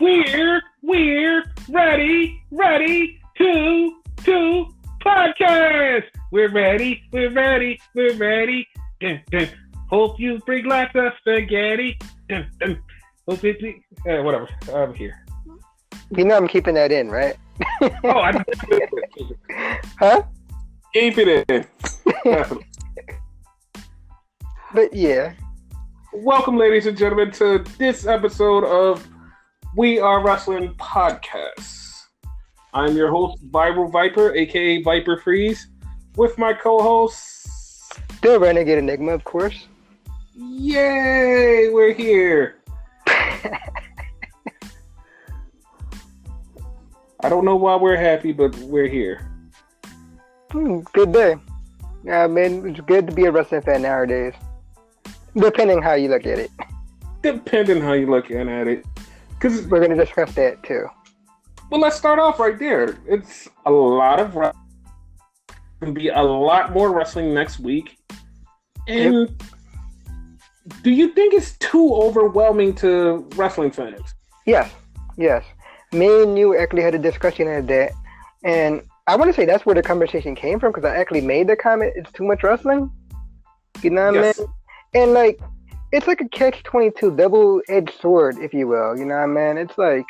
We're ready to podcast. We're ready. Dun, dun. Hope you bring lots of spaghetti. Dun, dun. Hope it, whatever. I'm here. You know I'm keeping that in, right? Oh, I Huh? keep it in. But yeah. Welcome, ladies and gentlemen, to this episode of We Are Wrestling Podcast. I'm your host, Viral Viper, aka Viper Freeze, with my co-hosts. The Renegade Enigma, of course. Yay, we're here. I don't know why we're happy, but we're here. Good day. I mean, it's good to be a wrestling fan nowadays. Depending how you look at it. Depending how you're looking at it. Because we're going to discuss that too. Well, let's start off right there. It's a lot of wrestling. Going to be a lot more wrestling next week. And do you think it's too overwhelming to wrestling fans? Yes. Me and you actually had a discussion of that. And I want to say that's where the conversation came from, because I actually made the comment, it's too much wrestling. You know what I mean? And like, it's like a catch-22, double-edged sword, if you will. You know what I mean? It's like,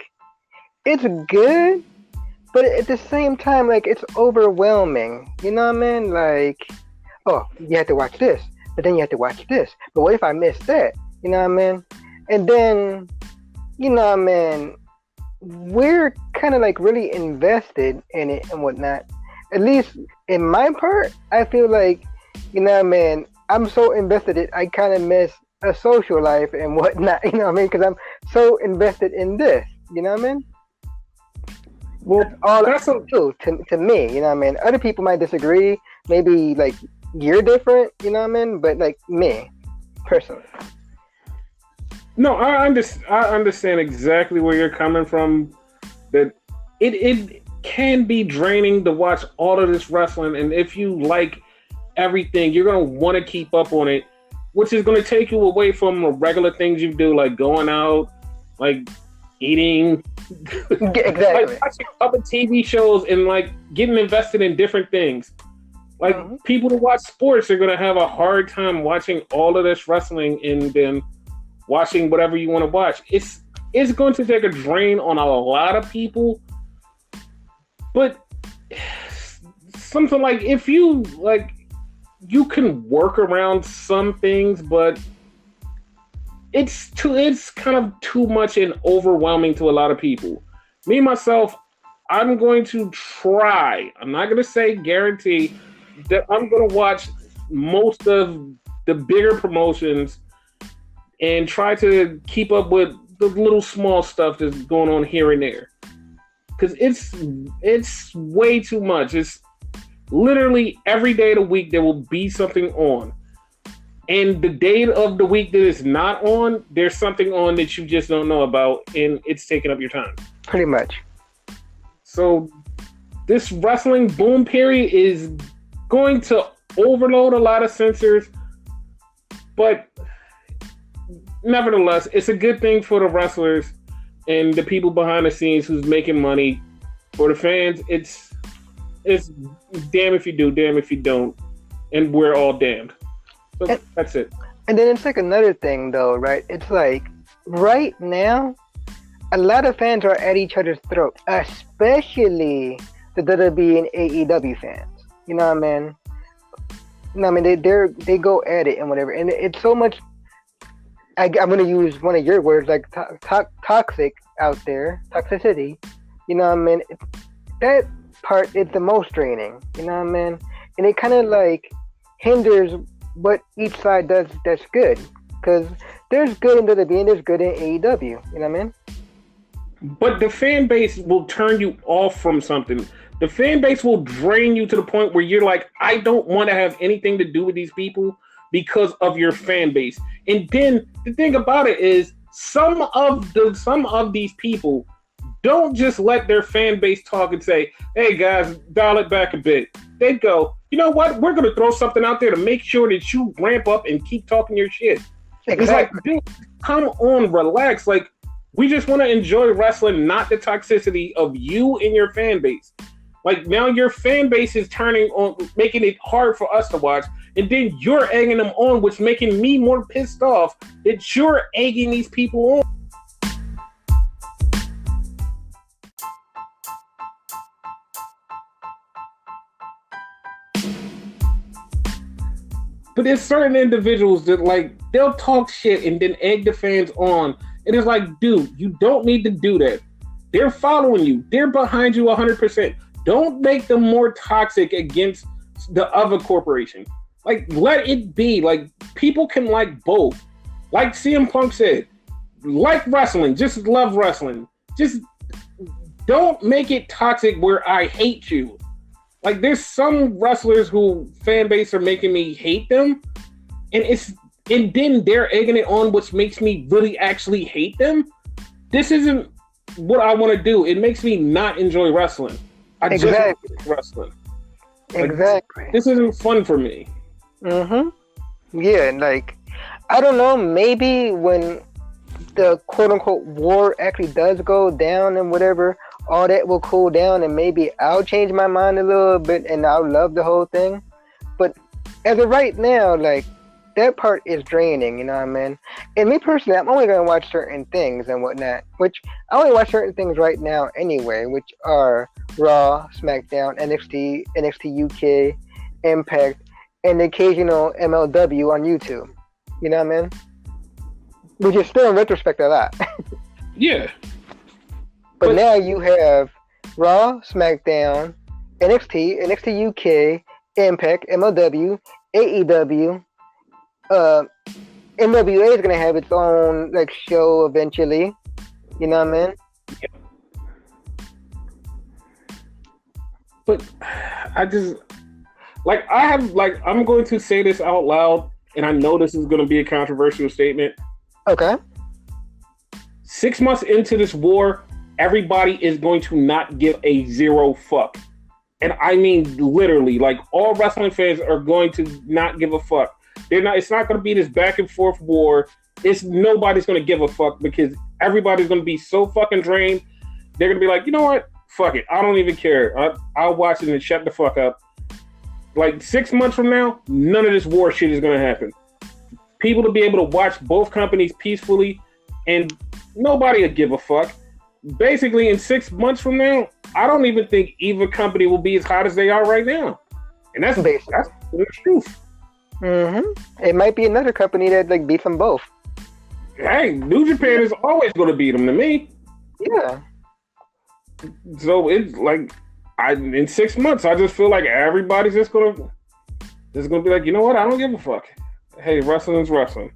it's good, but at the same time, like, it's overwhelming. You know what I mean? Like, oh, you have to watch this, but then you have to watch this. But what if I miss that? You know what I mean? And then, you know what I mean? We're kind of like really invested in it and whatnot. At least in my part, I feel like, you know what I mean? I'm so invested in it, I kind of miss a social life and whatnot, you know what I mean? Because I'm so invested in this, you know what I mean? Well, that's all true to me, you know what I mean? Other people might disagree, maybe like you're different, you know what I mean? But like me, personally. No, I understand exactly where you're coming from. That it can be draining to watch all of this wrestling, and if you like everything, you're going to want to keep up on it, which is going to take you away from the regular things you do, like going out, like eating, exactly, like watching other TV shows, and like getting invested in different things. Like people who watch sports are going to have a hard time watching all of this wrestling and then watching whatever you want to watch. It's going to take a drain on a lot of people, but something like, if you like, you can work around some things, but it's kind of too much and overwhelming to a lot of people. Me, myself, I'm going to try. I'm not going to say guarantee that I'm going to watch most of the bigger promotions and try to keep up with the little small stuff that's going on here and there. Because it's way too much. It's literally every day of the week there will be something on. And the day of the week that is not on, there's something on that you just don't know about, and it's taking up your time. Pretty much. So this wrestling boom period is going to overload a lot of censors, but nevertheless, it's a good thing for the wrestlers and the people behind the scenes who's making money. For the fans, it's damn if you do, damn if you don't, and we're all damned. So that's it. And then it's like another thing, though, right? It's like right now, a lot of fans are at each other's throat, especially the WWE and AEW fans. You know what I mean? You know what I mean? They go at it and whatever, and it's so much. I'm going to use one of your words, like toxic out there, toxicity. You know what I mean? That part is the most draining. You know what I mean? And it kind of like hinders what each side does that's good. Because there's good in WWE and there's good in AEW. You know what I mean? But the fan base will turn you off from something. The fan base will drain you to the point where you're like, I don't want to have anything to do with these people because of your fan base. And then the thing about it is some of these people don't just let their fan base talk and say, hey guys, dial it back a bit. They go, you know what? We're going to throw something out there to make sure that you ramp up and keep talking your shit. Exactly. It's like, dude, come on, relax. Like, We just want to enjoy wrestling, not the toxicity of you and your fan base. Like, now your fan base is turning on, making it hard for us to watch, and then you're egging them on, which making me more pissed off that you're egging these people on. But there's certain individuals that, like, they'll talk shit and then egg the fans on. And it's like, dude, you don't need to do that. They're following you. They're behind you 100%. Don't make them more toxic against the other corporation. Like, let it be. Like, people can like both. Like CM Punk said, like wrestling. Just love wrestling. Just don't make it toxic where I hate you. Like, there's some wrestlers who fan base are making me hate them, and then they're egging it on, which makes me really actually hate them. This isn't what I want to do. It makes me not enjoy wrestling. I just enjoy wrestling. Like, exactly. This isn't fun for me. Mm-hmm. Yeah, like, I don't know, maybe when the quote-unquote war actually does go down and whatever, all that will cool down, and maybe I'll change my mind a little bit and I'll love the whole thing. But as of right now, like, that part is draining, you know what I mean? And me personally, I'm only going to watch certain things and whatnot, which I only watch certain things right now anyway, which are Raw, Smackdown, NXT, NXT UK, Impact, and the occasional MLW on YouTube. You know what I mean? Which is still in retrospect a lot. Yeah. But now you have Raw, SmackDown, NXT, NXT UK, Impact, MLW, AEW. NWA is gonna have its own like show eventually. You know what I mean? Yeah. But I just I'm going to say this out loud, and I know this is going to be a controversial statement. Okay. 6 months into this war, everybody is going to not give a zero fuck. And I mean literally, like, all wrestling fans are going to not give a fuck. It's not going to be this back and forth war. Nobody's going to give a fuck because everybody's going to be so fucking drained. They're going to be like, you know what? Fuck it. I don't even care. I'll watch it and shut the fuck up. Like, 6 months from now, none of this war shit is going to happen. People to be able to watch both companies peacefully, and nobody will give a fuck. Basically, in 6 months from now, I don't even think either company will be as hot as they are right now. And that's the truth. Mm-hmm. It might be another company that like beats them both. Hey, New Japan is always going to beat them to me. Yeah. So it's like, in 6 months, I just feel like everybody's just going to be like, you know what? I don't give a fuck. Hey, wrestling's wrestling.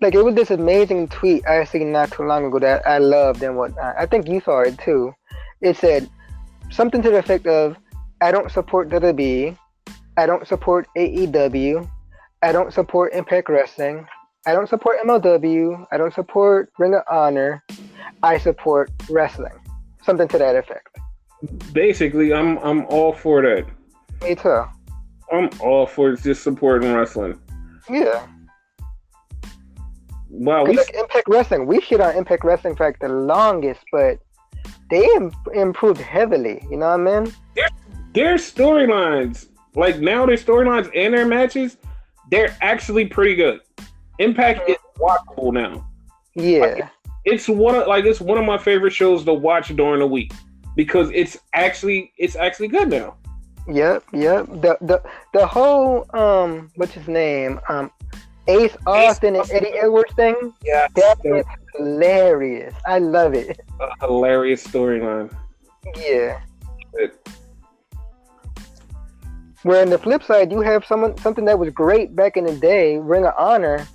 Like, it was this amazing tweet I seen not too long ago that I loved and whatnot. I think you saw it too. It said something to the effect of, I don't support WWE. I don't support AEW. I don't support Impact Wrestling. I don't support MLW. I don't support Ring of Honor. I support wrestling. Something to that effect. Basically, I'm all for that. Me too. I'm all for just supporting wrestling. Yeah. Wow, like Impact Wrestling, we shit on Impact Wrestling for like the longest, but they improved heavily. You know what I mean? Their storylines. Like, now their storylines and their matches, they're actually pretty good. Impact is watchable now. Yeah. Like, it's one of my favorite shows to watch during the week because it's actually good now. Yep. The whole what's his name? Ace Austin and Eddie Edwards thing. Yeah. That was hilarious. I love it. A hilarious storyline. Yeah. Where on the flip side, you have something that was great back in the day, Ring of Honor,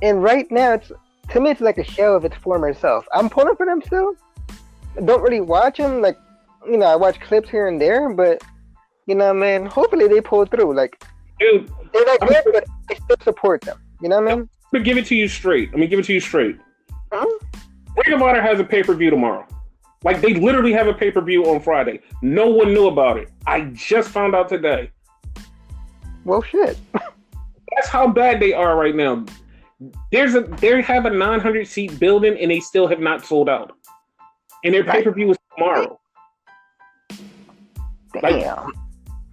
and right now, to me, it's like a shell of its former self. I'm pulling for them still. I don't really watch them, like, you know, I watch clips here and there, but, you know what I mean? Hopefully they pull through. Like, dude, they're not good, but I still support them. You know what I mean? Let me give it to you straight. Huh? Ring of Honor has a pay-per-view tomorrow. Like, they literally have a pay-per-view on Friday. No one knew about it. I just found out today. Well, shit. That's how bad they are right now. They have a 900 seat building and they still have not sold out. And their pay-per-view is tomorrow. Damn.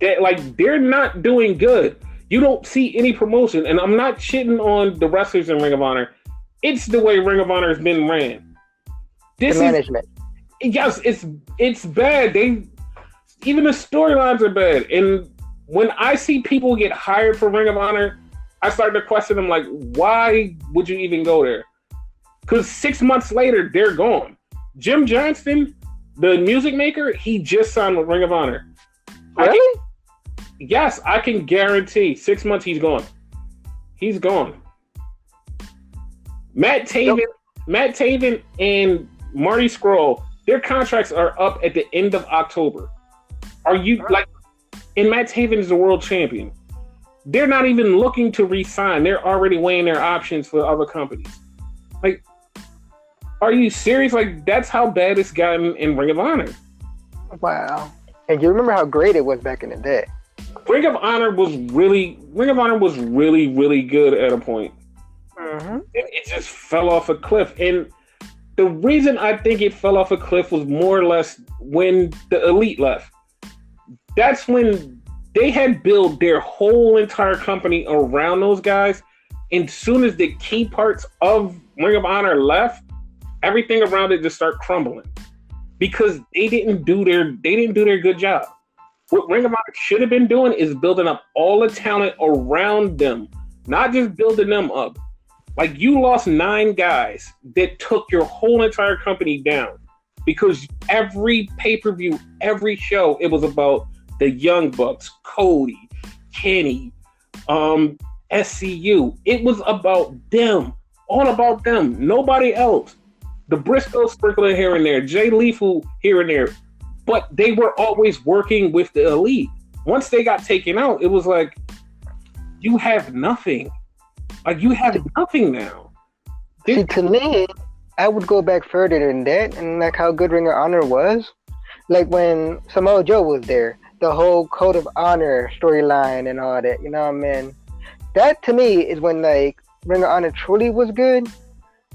They're not doing good. You don't see any promotion, and I'm not shitting on the wrestlers in Ring of Honor. It's the way Ring of Honor has been ran. The management. Yes, it's bad. Even the storylines are bad. And when I see people get hired for Ring of Honor, I start to question them like, why would you even go there? Because 6 months later, they're gone. Jim Johnston, the music maker, he just signed with Ring of Honor. Really? Yes, I can guarantee 6 months he's gone. He's gone. Matt Taven and Marty Scurll, their contracts are up at the end of October. And Matt Taven is the world champion. They're not even looking to re-sign. They're already weighing their options for other companies. Like, are you serious? Like, that's how bad it's gotten in Ring of Honor. Wow. And you remember how great it was back in the day. Ring of Honor was really, really good at a point. Mm-hmm. It just fell off a cliff. And the reason I think it fell off a cliff was more or less when the Elite left. That's when they had built their whole entire company around those guys. And as soon as the key parts of Ring of Honor left, everything around it just started crumbling because they didn't do their good job. What Ring of Honor should have been doing is building up all the talent around them, not just building them up. Like, you lost 9 guys that took your whole entire company down because every pay-per-view, every show, it was about the Young Bucks, Cody, Kenny, SCU. It was about them, all about them, nobody else. The Briscoe sprinkling here and there, Jay Lethal here and there, but they were always working with the Elite. Once they got taken out, it was like, you have nothing. Like, you have nothing now. See, to me, I would go back further than that, and like how good Ring of Honor was. Like when Samoa Joe was there, the whole Code of Honor storyline and all that, you know what I mean? That to me is when like Ring of Honor truly was good.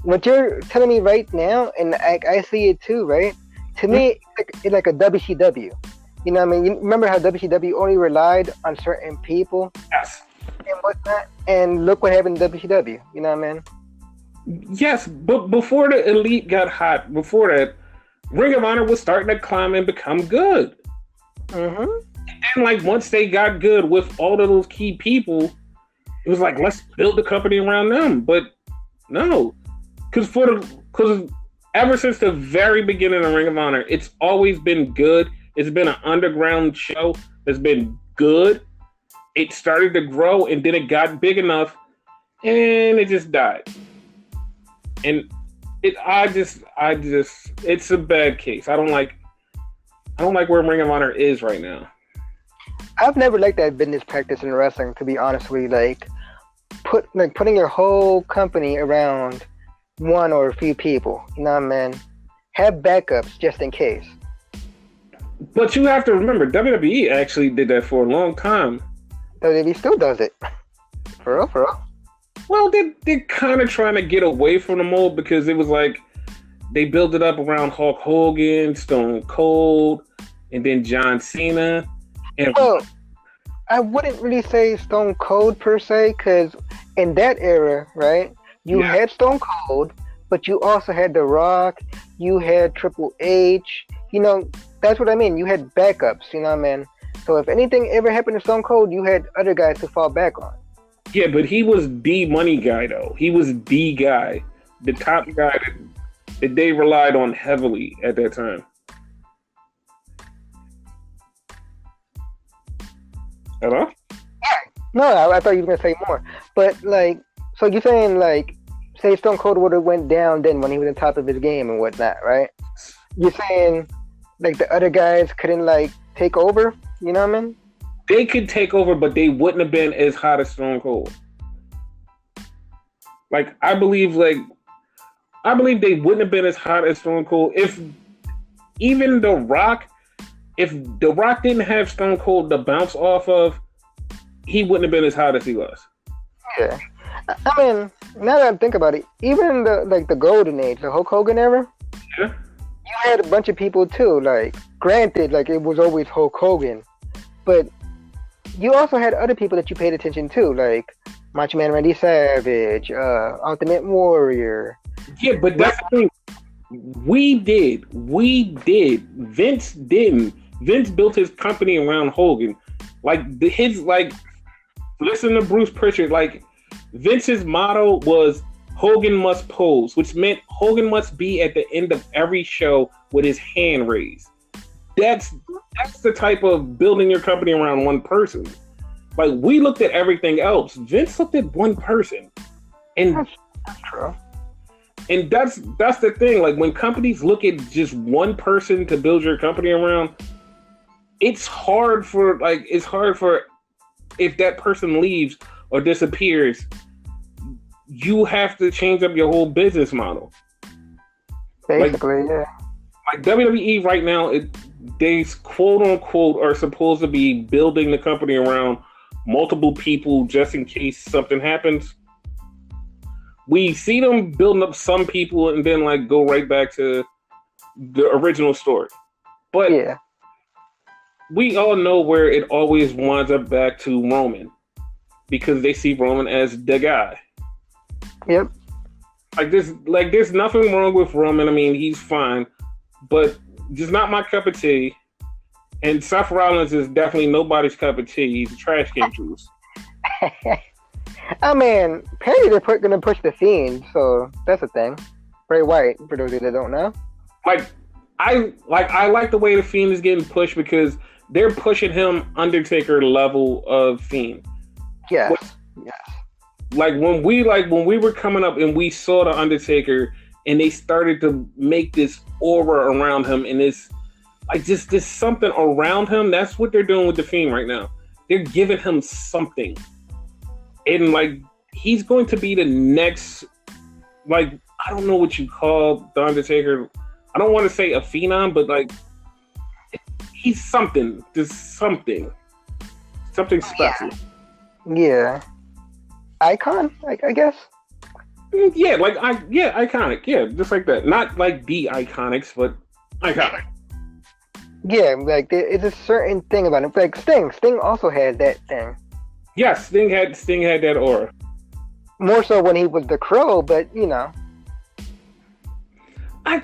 What you're telling me right now, and I see it too, right? To me, it's like a WCW. You know what I mean? You remember how WCW only relied on certain people? Yes. And whatnot? And look what happened to WCW. You know what I mean? Yes, but before the Elite got hot, before that, Ring of Honor was starting to climb and become good. Mm-hmm. And like once they got good with all of those key people, it was like, let's build the company around them. But no, because ever since the very beginning of Ring of Honor, it's always been good. It's been an underground show that's been good. It started to grow and then it got big enough and it just died. And it's a bad case. I don't like where Ring of Honor is right now. I've never liked that business practice in wrestling, to be honest with you. Like putting your whole company around one or a few people. You know what I mean? Have backups just in case. But you have to remember, WWE actually did that for a long time. WWE still does it. For real. Well, they're kind of trying to get away from the mold because it was like they built it up around Hulk Hogan, Stone Cold, and then John Cena. And well, I wouldn't really say Stone Cold per se, because in that era, right, you had Stone Cold, but you also had The Rock, you had Triple H. You know, that's what I mean. You had backups, you know what I mean? So if anything ever happened to Stone Cold, you had other guys to fall back on. Yeah, but he was the money guy, though. He was the guy, the top guy that they relied on heavily at that time. Hello? No, I thought you were going to say more. But, like, so you're saying, like, say Stone Cold would have went down then when he was on top of his game and whatnot, right? You're saying, like, the other guys couldn't, like, take over? You know what I mean? They could take over, but they wouldn't have been as hot as Stone Cold. Like, I believe they wouldn't have been as hot as Stone Cold if even The Rock, if The Rock didn't have Stone Cold to bounce off of, he wouldn't have been as hot as he was. Yeah. I mean, now that I think about it, even the golden age, the Hulk Hogan era, Yeah. you had a bunch of people too. Like, granted, like it was always Hulk Hogan, but you also had other people that you paid attention to, like Macho Man Randy Savage, Ultimate Warrior. Yeah, but that's the thing. We did. Vince didn't. Vince built his company around Hogan. Listen to Bruce Pritchard. Like, Vince's motto was Hogan must pose, which meant Hogan must be at the end of every show with his hand raised. That's the type of building your company around one person. Like, we looked at everything else. Vince looked at one person. And that's true. And that's the thing. Like, when companies look at just one person to build your company around, it's hard for if that person leaves or disappears, you have to change up your whole business model. Basically, yeah. Like WWE right now, they quote unquote are supposed to be building the company around multiple people just in case something happens. We see them building up some people and then like go right back to the original story. But yeah, we all know where it always winds up back to Roman because they see Roman as the guy. Yep. There's nothing wrong with Roman. I mean, he's fine, but just not my cup of tea. And Seth Rollins is definitely nobody's cup of tea. He's a trash can juice. I mean, apparently they're going to push the Fiend, so that's a thing. Bray Wyatt, for those of you that don't know. I like the way the Fiend is getting pushed because they're pushing him Undertaker level of Fiend. Yes. Like when we were coming up and we saw the Undertaker and they started to make this aura around him and this something around him. That's what they're doing with the Fiend right now. They're giving him something. And like he's going to be the next, like, I don't know what you call the Undertaker. I don't want to say a phenom, but like he's something. There's something special. Yeah. Icon, I guess. Yeah, iconic. Yeah, just like that. Not like the Iconics, but iconic. Yeah, like it's a certain thing about him. Like Sting. Sting also had that thing. Yes, Sting had that aura. More so when he was the Crow, but you know. I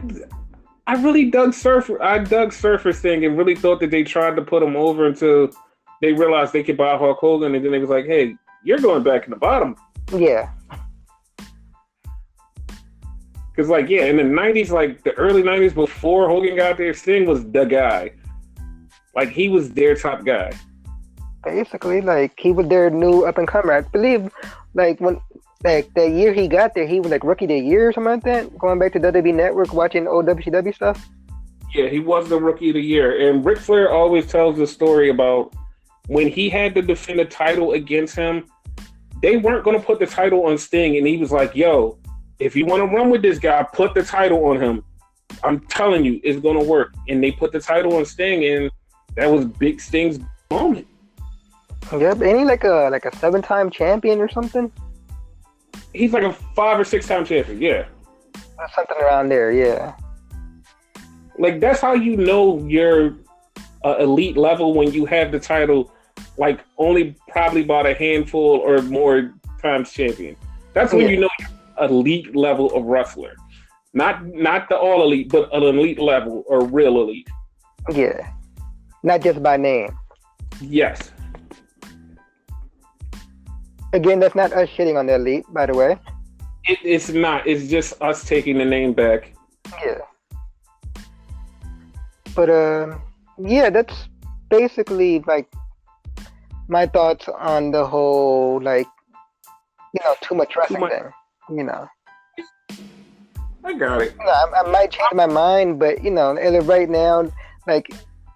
really dug Surfer Sting and really thought that they tried to put him over until they realized they could buy Hulk Hogan, and then they was like, "Hey, you're going back in the bottom." Yeah. Because in the 90s, like the early 90s before Hogan got there, Sting was the guy. Like he was their top guy. Basically, like he was their new up and comer. I believe, like when that year he got there, he was like rookie of the year or something like that. Going back to WWE Network, watching old WCW stuff. Yeah, he was the rookie of the year, and Ric Flair always tells the story about when he had to defend a title against him. They weren't going to put the title on Sting, and he was like, "Yo, if you want to run with this guy, put the title on him. I'm telling you, it's going to work." And they put the title on Sting, and that was Big Sting's moment. Yep, ain't he like a 7-time champion or something? He's like a 5 or 6 time champion, yeah. Or something around there, yeah. Like that's how you know you're elite level when you have the title, like only probably about a handful or more times champion. That's when you know you're elite level of wrestler, not the all elite, but an elite level or real elite. Yeah, not just by name. Yes. Again, that's not us shitting on the elite, by the way. It's not. It's just us taking the name back. Yeah. But yeah, that's basically like my thoughts on the whole, like, too much wrestling thing. I got it. I might change my mind, but right now, like,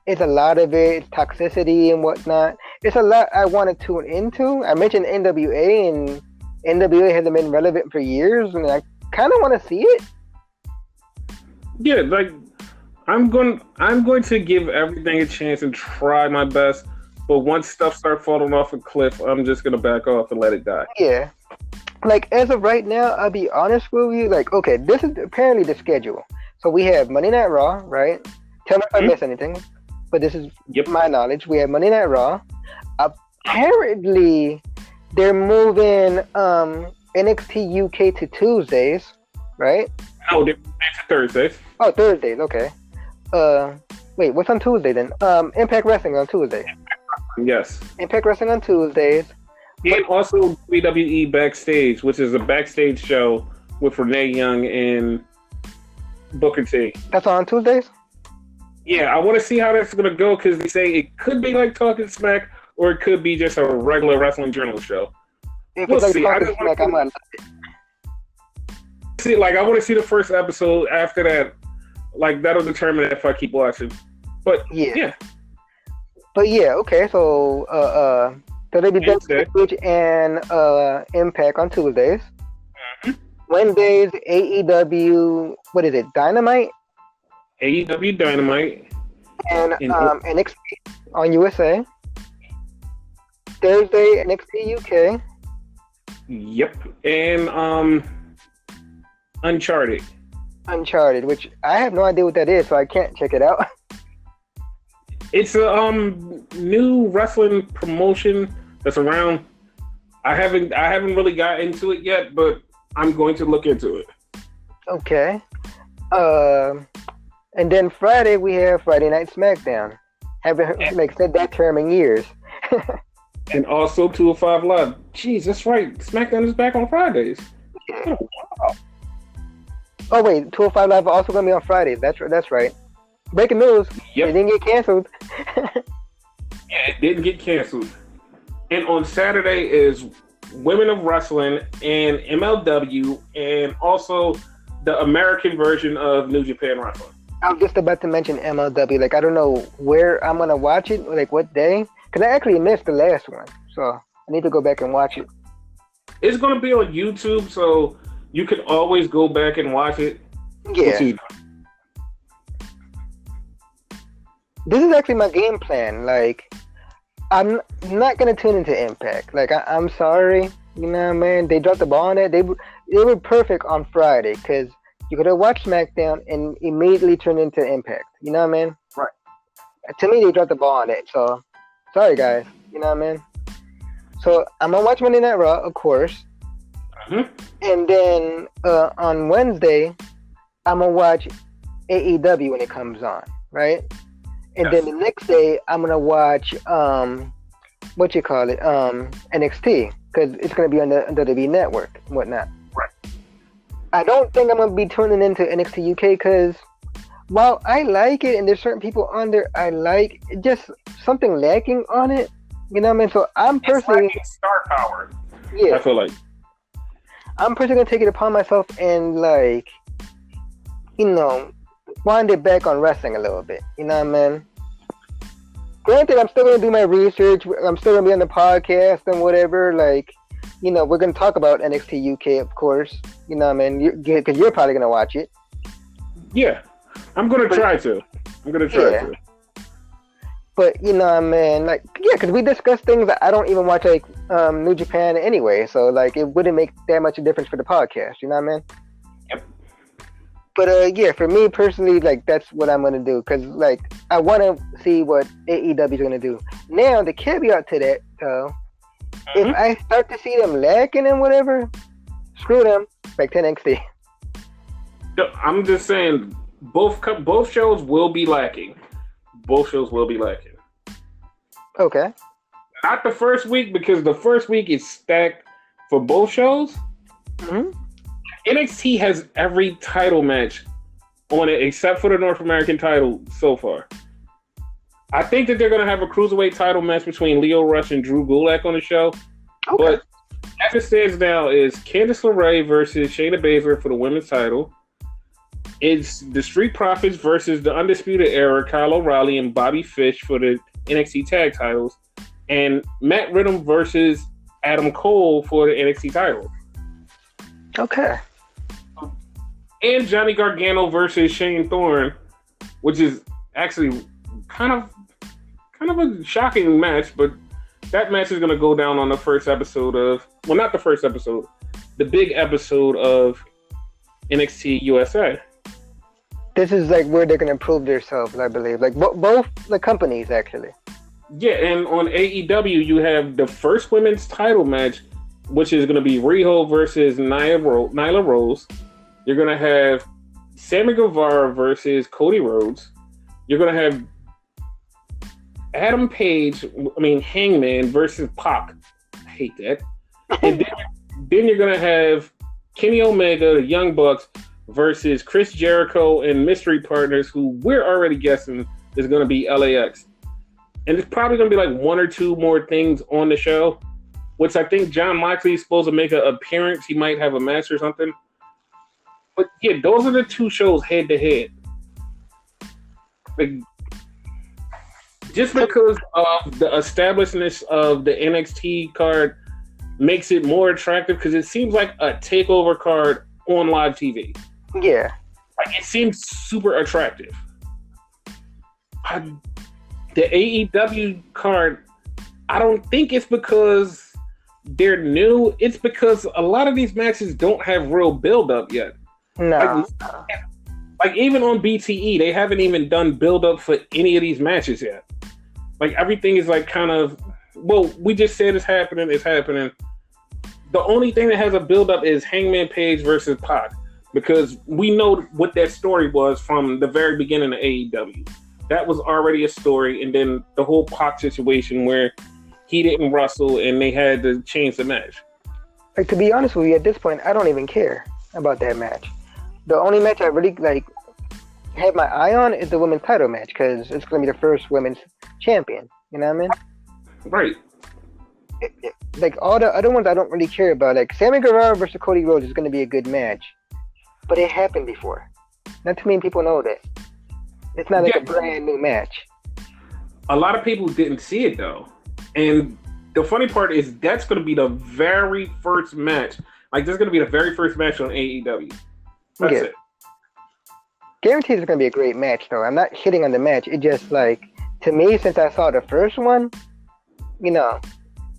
it's a lot of it. It's toxicity and whatnot. It's a lot I want to tune into. I mentioned NWA, and NWA hasn't been relevant for years, and I kind of want to see it. Yeah, like I'm going to give everything a chance and try my best. But once stuff starts falling off a cliff, I'm just gonna back off and let it die. Yeah, like as of right now, I'll be honest with you. Like, okay, this is apparently the schedule. So we have Monday Night Raw, right? Tell me if I miss anything, but this is my knowledge. We have Monday Night Raw. Apparently, they're moving NXT UK to Tuesdays, right? No, they're Thursdays. Oh, Thursdays. Okay. Wait, what's on Tuesday then? Impact Wrestling on Tuesday. Yes. Impact Wrestling on Tuesdays. And also WWE Backstage, which is a backstage show with Renee Young and Booker T. That's on Tuesdays? Yeah, I want to see how that's going to go because they say it could be like Talking Smack or it could be just a regular wrestling journal show. If it's like Talking Smack, I'm on. See, like, I want to see the first episode. After that, like, that'll determine if I keep watching. But, yeah. But, yeah, okay, so, so they be Backstage and Impact on Tuesdays. Mm-hmm. Wednesdays, AEW, what is it, Dynamite? AEW Dynamite. And NXT on USA. Thursday, NXT UK. Yep. And Uncharted. Uncharted, which I have no idea what that is, so I can't check it out. It's a new wrestling promotion that's around. I haven't really got into it yet, but I'm going to look into it. Okay. And then Friday we have Friday Night Smackdown. Haven't said that term in years. And also 205 Live. Jeez, that's right. Smackdown is back on Fridays. Yeah. Oh, wow. Oh wait, 205 Live are also going to be on Fridays. That's right. Breaking news. Yep. It didn't get canceled. Yeah, it didn't get canceled. And on Saturday is Women of Wrestling and MLW and also the American version of New Japan Wrestling. I was just about to mention MLW. Like, I don't know where I'm going to watch it, like what day. Because I actually missed the last one. So I need to go back and watch it. It's going to be on YouTube, so you can always go back and watch it. Yeah. This is actually my game plan. Like, I'm not going to tune into Impact. Like, I'm sorry. You know what I mean? They dropped the ball on it. They were perfect on Friday because you could have watched SmackDown and immediately turn into Impact. You know what I mean? Right. To me, they dropped the ball on it. So, sorry, guys. You know what I mean? So, I'm going to watch Monday Night Raw, of course. Mm-hmm. And then on Wednesday, I'm going to watch AEW when it comes on. Right? And then the next day, I'm going to watch, NXT. Because it's going to be on the WWE Network and whatnot. Right. I don't think I'm going to be tuning into NXT UK because while I like it and there's certain people on there I like, just something lacking on it. You know what I mean? So I'm personally... It's star power. Yeah. I feel like. I'm personally going to take it upon myself and like, wind it back on wrestling a little bit. You know what I mean? Granted, I'm still going to do my research. I'm still going to be on the podcast and whatever. Like, we're going to talk about NXT UK, of course. You know what I mean? Because you're probably going to watch it. Yeah. I'm going to try to. But, you know what I mean? Like, yeah, because we discuss things that I don't even watch, like, New Japan anyway. So, like, it wouldn't make that much of a difference for the podcast. You know what I mean? Yep. But, yeah, for me personally, like, that's what I'm going to do. Because, like, I want to see what AEW is going to do. Now, the caveat to that, though, if I start to see them lacking and whatever, screw them. Back to NXT. I'm just saying, both shows will be lacking. Both shows will be lacking. Okay. Not the first week, because the first week is stacked for both shows. Mm-hmm. NXT has every title match on it except for the North American title so far. I think that they're going to have a cruiserweight title match between Lio Rush and Drew Gulak on the show. Okay. But as it stands now is Candice LeRae versus Shayna Baszler for the women's title. It's the Street Profits versus the Undisputed Era, Kyle O'Reilly and Bobby Fish for the NXT tag titles. And Matt Riddle versus Adam Cole for the NXT title. Okay. And Johnny Gargano versus Shane Thorne, which is actually kind of a shocking match, but that match is going to go down on the first episode of... Well, not the first episode. the big episode of NXT USA. This is like where they're gonna prove themselves, I believe. Like both the companies actually. Yeah, and on AEW you have the first women's title match, which is gonna be Riho versus Nyla Rose. You're gonna have Sammy Guevara versus Cody Rhodes. You're gonna have Hangman versus Pac. I hate that. And then you're gonna have Kenny Omega, the Young Bucks, versus Chris Jericho and Mystery Partners, who we're already guessing is going to be LAX. And it's probably going to be like one or two more things on the show, which I think John Moxley is supposed to make an appearance. He might have a match or something. But yeah, those are the two shows head to head. Like, just because of the establishedness of the NXT card makes it more attractive, because it seems like a takeover card on live TV. Yeah. Like, it seems super attractive. The AEW card, I don't think it's because they're new. It's because a lot of these matches don't have real build-up yet. No. Like even on BTE, they haven't even done build-up for any of these matches yet. Like, everything is like kind of, well, we just said it's happening. The only thing that has a build-up is Hangman Page versus Pac, because we know what that story was from the very beginning of AEW. That was already a story, and then the whole Pac situation where he didn't wrestle and they had to change the match. Like, to be honest with you, at this point, I don't even care about that match. The only match I really have my eye on is the women's title match, because it's going to be the first women's champion. You know what I mean? Right. Like, all the other ones I don't really care about. Like, Sammy Guevara versus Cody Rhodes is going to be a good match. But it happened before. Not too many people know that. It's not like a brand new match. A lot of people didn't see it, though. And the funny part is that's going to be the very first match. Like, this is going to be the very first match on AEW. That's it. Guaranteed it's going to be a great match, though. I'm not shitting on the match. It just, like, to me, since I saw the first one, you know,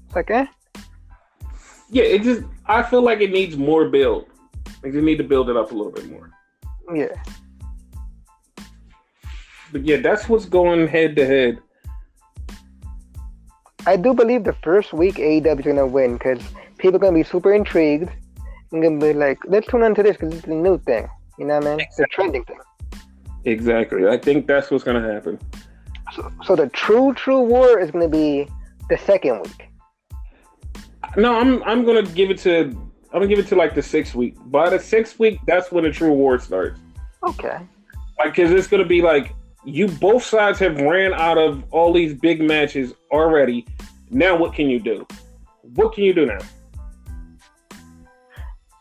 it's like, eh. Yeah, I feel like it needs more build. Like, they need to build it up a little bit more. Yeah. But yeah, that's what's going head to head. I do believe the first week AEW is going to win, because people are going to be super intrigued and going to be like, let's tune into this because it's a new thing. You know what I mean? Exactly. It's a trending thing. Exactly. I think that's what's going to happen. So the true war is going to be the second week. No, I'm going to give it to like the 6th week. By the 6th week, that's when the true war starts. Okay. Like, because it's going to be like, both sides have ran out of all these big matches already. Now what can you do? What can you do now?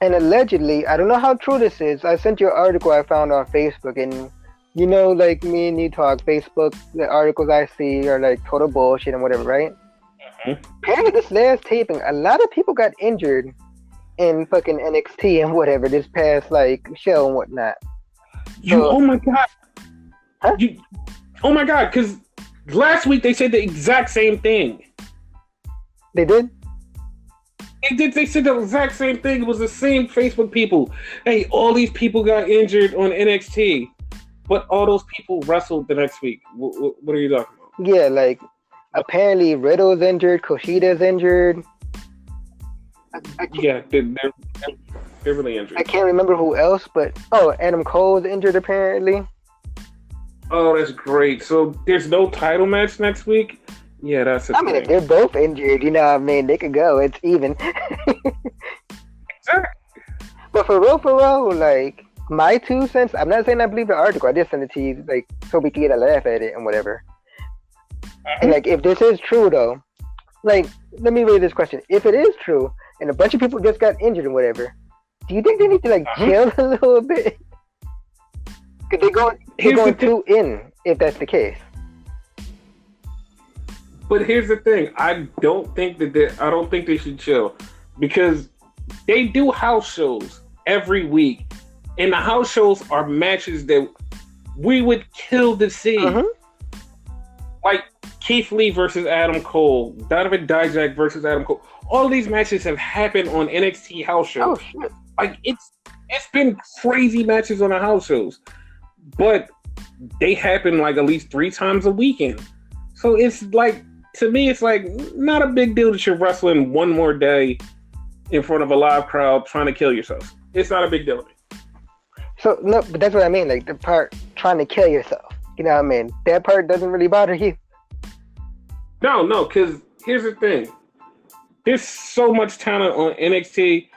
And allegedly, I don't know how true this is. I sent you an article I found on Facebook, and you know, like me and you talk, Facebook, the articles I see are like total bullshit and whatever, right? Mm-hmm. Apparently this last taping, a lot of people got injured in fucking NXT and whatever this past like show and whatnot. Oh my god! Huh? Oh my god! Because last week they said the exact same thing. They did. They said the exact same thing. It was the same Facebook people. Hey, all these people got injured on NXT, but all those people wrestled the next week. What are you talking about? Yeah, like apparently Riddle's injured, Kushida's injured. Yeah, they're really injured. I can't remember who else, but Adam Cole's injured apparently. Oh, that's great. So there's no title match next week? Yeah, that's the thing. If they're both injured, you know what I mean? They could go. It's even. Sure. But for real, like, my 2 cents, I'm not saying I believe the article. I just sent it to you, like, so we can get a laugh at it and whatever. Mm-hmm. And, like, if this is true, though, like, let me raise this question. If it is true, and a bunch of people just got injured and whatever, do you think they need to, like, chill a little bit? Because they're going too in, if that's the case. But here's the thing: I don't think they should chill, because they do house shows every week, and the house shows are matches that we would kill to see. Mm-hmm. Like Keith Lee versus Adam Cole, Donovan Dijak versus Adam Cole. All of these matches have happened on NXT house shows. Oh shit! Like it's been crazy matches on the house shows, but they happen like at least 3 times a weekend. So it's like, to me, it's like not a big deal that you're wrestling one more day in front of a live crowd trying to kill yourself. It's not a big deal to me. So no, but that's what I mean. Like the part trying to kill yourself. You know what I mean? That part doesn't really bother you. No, because here's the thing. There's so much talent on NXT.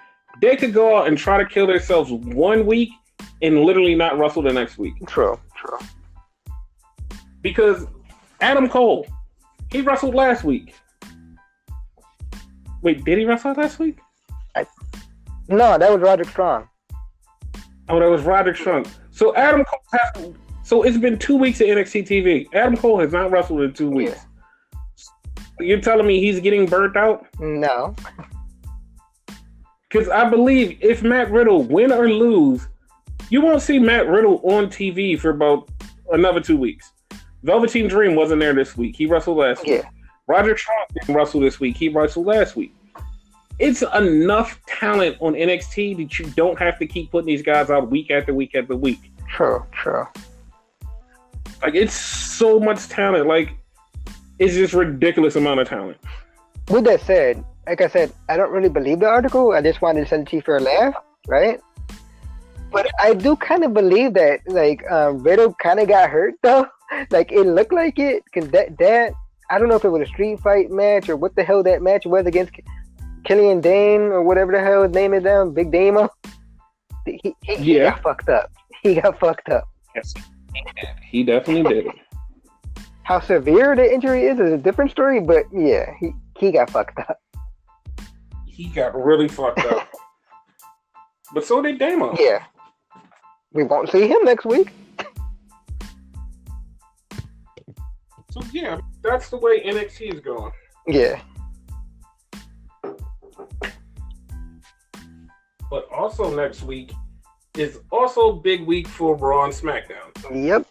They could go out and try to kill themselves one week and literally not wrestle the next week. True. Because Adam Cole, he wrestled last week. Wait, did he wrestle last week? No, that was Roderick Strong. Oh, that was Roderick Strong. So Adam Cole so it's been 2 weeks of NXT TV. Adam Cole has not wrestled in 2 weeks. Yeah. You're telling me he's getting burnt out? No. Because I believe if Matt Riddle win or lose, you won't see Matt Riddle on TV for about another 2 weeks. Velveteen Dream wasn't there this week. He wrestled last week. Roger Trump didn't wrestle this week. He wrestled last week. It's enough talent on NXT that you don't have to keep putting these guys out week after week after week. True. Like, it's so much talent. Like, it's just ridiculous amount of talent. With that said, like I said, I don't really believe the article. I just wanted to send it to you for a laugh, right? But I do kind of believe that, like, Riddle kind of got hurt, though. Like, it looked like it, because that, I don't know if it was a street fight match or what the hell that match was against Killian Dane or whatever the hell his name is down, Big Damo. He got fucked up. He got fucked up. Yes, he definitely did. How severe the injury is a different story, but yeah, he got fucked up. He got really fucked up. But so did Damo. Yeah. We won't see him next week. So yeah, that's the way NXT is going. Yeah. But also next week is also a big week for Raw and Smackdown. Yep.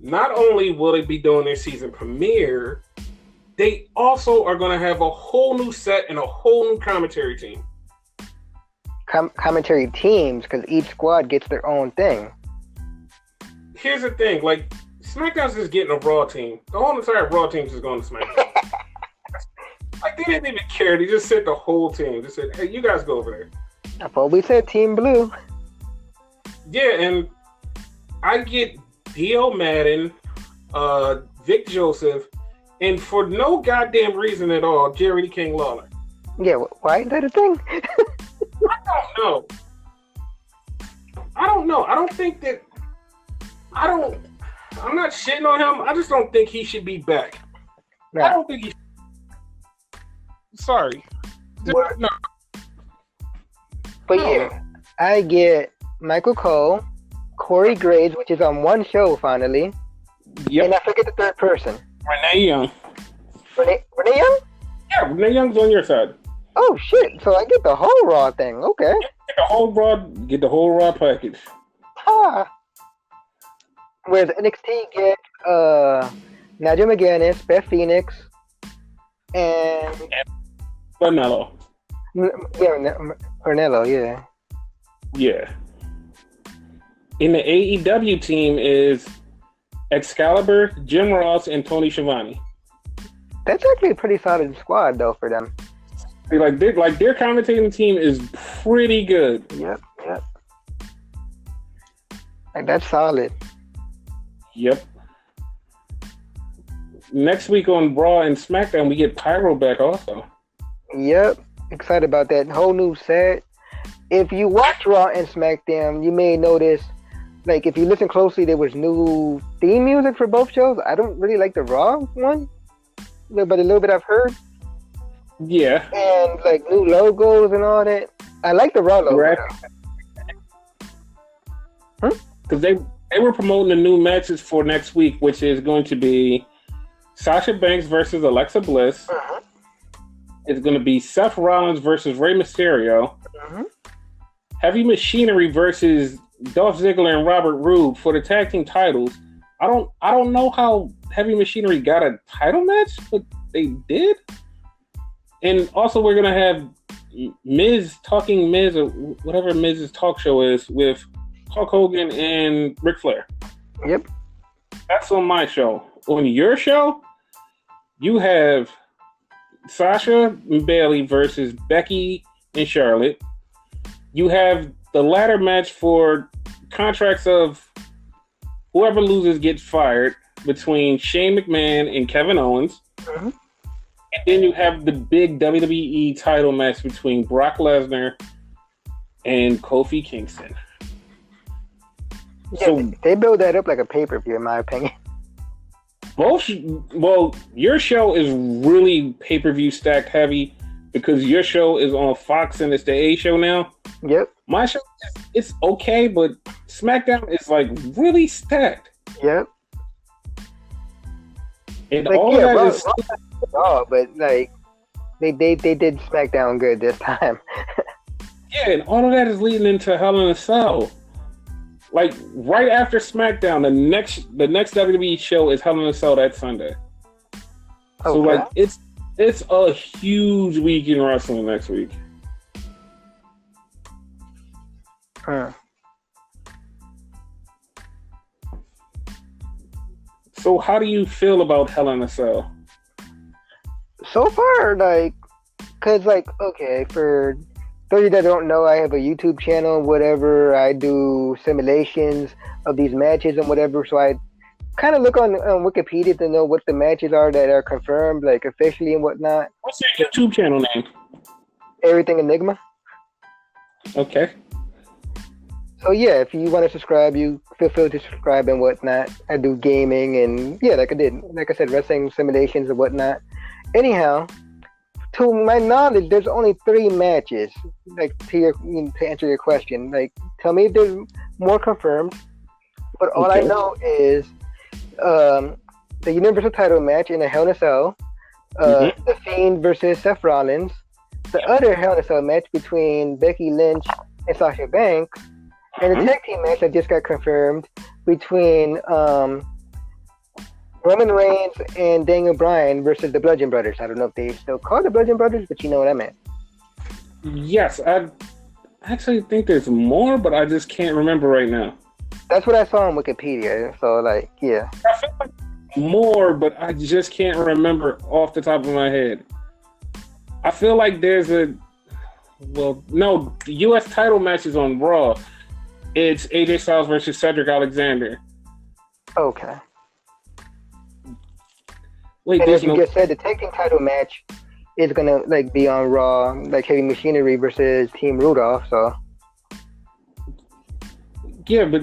Not only will they be doing their season premiere, they also are going to have a whole new set and a whole new commentary team. Commentary teams, because each squad gets their own thing. Here's the thing, like, SmackDown's just getting a Raw team. The whole entire Raw team is going to SmackDown. Like, they didn't even care. They just sent the whole team. They said, hey, you guys go over there. I thought we said Team Blue. Yeah, and I get D.L. Madden, Vic Joseph, and for no goddamn reason at all, Jerry the King Lawler. Yeah, why is that a thing? I don't know. I don't think that... I'm not shitting on him. I just don't think he should be back. Nah. I don't think he... Sorry. No. But yeah, I get Michael Cole, Corey Graves, which is on one show finally. Yep. And I forget the third person. Renee Young. Renee Young? Yeah, Renee Young's on your side. Oh shit! So I get the whole Raw thing. Okay. Get the whole Raw package. Whereas NXT get Nadia McGuinness, Beth Phoenix, and Ornello. Ornello, yeah. Yeah. In the AEW team is Excalibur, Jim Ross, and Tony Schiavone. That's actually a pretty solid squad, though, for them. Their commentating team is pretty good. Yep. Like, that's solid. Yep. Next week on Raw and SmackDown, we get Pyro back also. Yep. Excited about that whole new set. If you watch Raw and SmackDown, you may notice, like, if you listen closely, there was new theme music for both shows. I don't really like the Raw one, but a little bit I've heard. Yeah. And, like, new logos and all that. I like the Raw logo. Because they were promoting the new matches for next week, which is going to be Sasha Banks versus Alexa Bliss. Uh-huh. It's going to be Seth Rollins versus Rey Mysterio. Uh-huh. Heavy Machinery versus Dolph Ziggler and Robert Roode for the tag team titles. I don't know how Heavy Machinery got a title match, but they did. And also, we're gonna have Talking Miz, or whatever Miz's talk show is, with Hulk Hogan and Ric Flair. Yep. That's on my show. On your show, you have Sasha and Bayley versus Becky and Charlotte. You have the ladder match for contracts of whoever loses gets fired between Shane McMahon and Kevin Owens. Mm-hmm. And then you have the big WWE title match between Brock Lesnar and Kofi Kingston. Yeah, so they build that up like a pay-per-view, in my opinion. Your show is really pay-per-view stacked heavy because your show is on Fox and it's the A show now. Yep. My show, it's okay, but SmackDown is like really stacked. Yep. And like, all of that is... but like they did SmackDown good this time. Yeah, and all of that is leading into Hell in a Cell. Like right after SmackDown, the next WWE show is Hell in a Cell that Sunday. Okay. So like it's a huge week in wrestling next week. So how do you feel about Hell in a Cell? So far, like, cause like, okay, for those of you that don't know, I have a YouTube channel, whatever. I do simulations of these matches and whatever. So I kind of look on Wikipedia to know what the matches are that are confirmed, like officially and whatnot. What's your YouTube channel name? Everything Enigma. Okay. So yeah, if you want to subscribe, you feel free to subscribe and whatnot. I do gaming and yeah, like I said, wrestling simulations and whatnot. Anyhow, to my knowledge, there's only 3 matches. Like to answer your question, like tell me if there's more confirmed. But all I know is the Universal Title match in a Hell in a Cell, The Fiend versus Seth Rollins, the other Hell in a Cell match between Becky Lynch and Sasha Banks, and the tag team match that just got confirmed between Roman Reigns and Daniel Bryan versus the Bludgeon Brothers. I don't know if they still call the Bludgeon Brothers, but you know what I meant. Yes, I actually think there's more, but I just can't remember right now. That's what I saw on Wikipedia. So, like, yeah. I feel like more, but I just can't remember off the top of my head. I feel like there's the U.S. title matches on Raw. It's AJ Styles versus Cedric Alexander. Okay. Wait, and as you just said, the tag team title match is gonna like be on Raw, like Heavy Machinery versus Team Rudolph. So yeah, but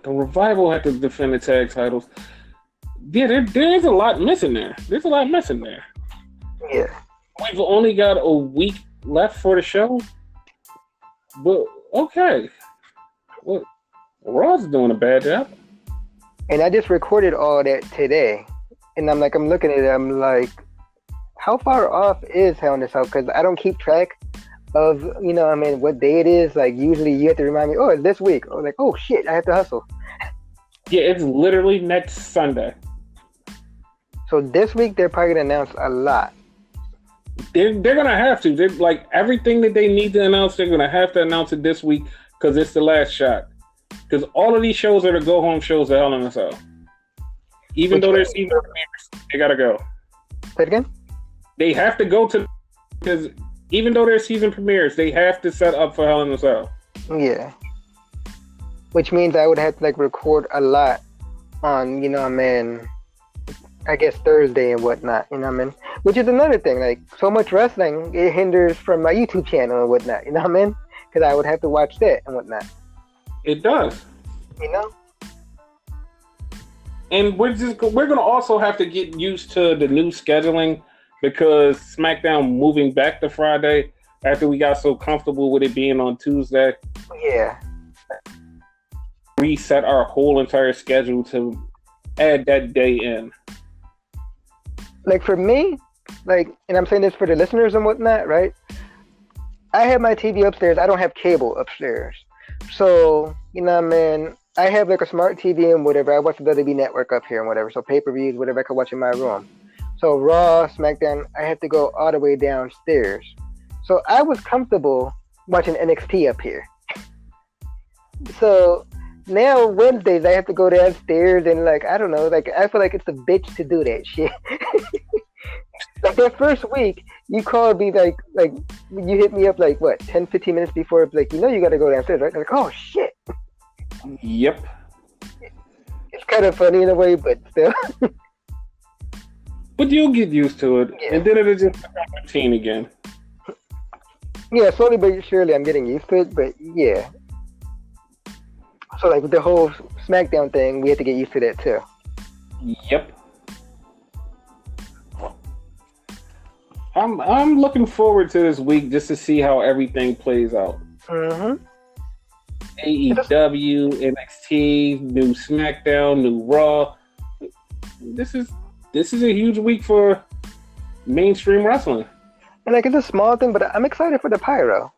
the Revival had to defend the tag titles. Yeah, there is a lot missing there. There's a lot missing there. Yeah, we've only got a week left for the show, but okay. Well, Raw's doing a bad job. And I just recorded all that today. And I'm looking at it, I'm like, how far off is Hell in a Cell? Because I don't keep track of, what day it is. Like, usually you have to remind me, it's this week. Or like, oh shit, I have to hustle. Yeah, it's literally next Sunday. So this week, they're probably going to announce a lot. They're going to have to. They're like, everything that they need to announce, they're going to have to announce it this week because it's the last shot. Because all of these shows are the go-home shows of Hell in a Cell. Even though there's season premieres, they gotta go. Say it again? They have to go to, because even though there's season premieres, they have to set up for Hell in a Cell. Yeah. Which means I would have to record a lot on, I guess Thursday and whatnot, Which is another thing, so much wrestling, it hinders from my YouTube channel and whatnot, Because I would have to watch that and whatnot. It does. And we're gonna also have to get used to the new scheduling because SmackDown moving back to Friday after we got so comfortable with it being on Tuesday. Yeah. Reset our whole entire schedule to add that day in. For me, and I'm saying this for the listeners and whatnot, right? I have my TV upstairs. I don't have cable upstairs. So, I have like a smart TV and whatever. I watch the WWE Network up here and whatever. So pay-per-views, whatever I could watch in my room. So Raw, SmackDown, I had to go all the way downstairs. So I was comfortable watching NXT up here. So now Wednesdays I have to go downstairs and like I don't know, like I feel like it's a bitch to do that shit. Like that first week, you called me like you hit me up like what 10, 15 minutes before, like you gotta go downstairs, right? I'm like, oh shit. Yep. It's kind of funny in a way, but still. But you'll get used to it, and then it'll just become routine again. Yeah, slowly but surely I'm getting used to it, but yeah. So like with the whole SmackDown thing, we had to get used to that too. Yep. I'm looking forward to this week just to see how everything plays out. Mm-hmm. AEW, NXT, new SmackDown, new Raw. This is a huge week for mainstream wrestling. And like it's a small thing, but I'm excited for the pyro.